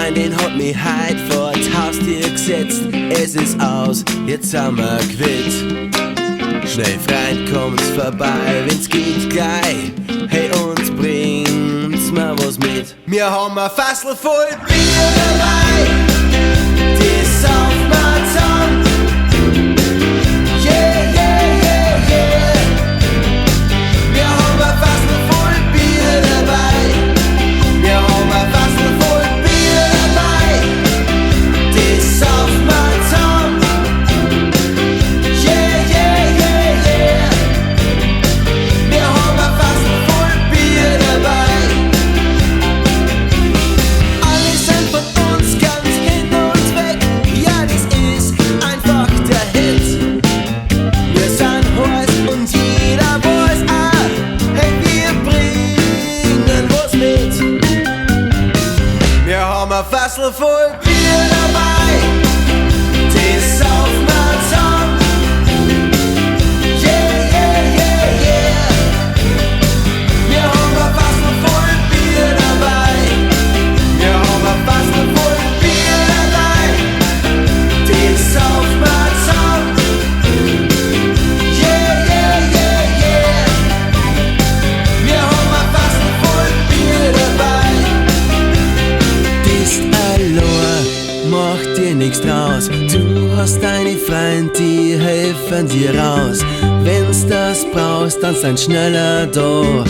Freundin hat mich heut vor das Haustür gesetzt. Es ist aus, jetzt haben wir quitt. Schnell, Freund, kommt's vorbei, wenn's geht gleich. Hey, uns bringt's mal was mit. Wir haben ein Fassel voll Bier dabei, das saufen wir zusammen. Yeah, yeah, yeah, yeah. Wir haben ein Fassel voll Bier dabei. Wir haben ein Fassel voll Bier dabei, das saufen wir zusammen. Yeah, yeah, yeah, yeah. Wir haben ein Fassel voll Bier dabei. Alle sind von uns ganz hin und weg. Ja, das ist einfach der Hit. Wir sind heiß und jeder weiß auch, hey, wir bringen was mit. Wir haben ein Fassel voll Bier dabei, das saufen wir zusammen. Yeah, yeah, yeah, yeah. Wir haben ein Fassel voll Bier dabei. Wir haben ein Fassel voll Bier dabei, das saufen wir zusammen. Yeah, yeah, yeah, yeah. Wir haben ein Fassel voll Bier dabei. Bist allein, mach dir nichts draus. Du hast deine Freunde, die helfen dir raus. Wenn's das brauchst, dann sei schneller da.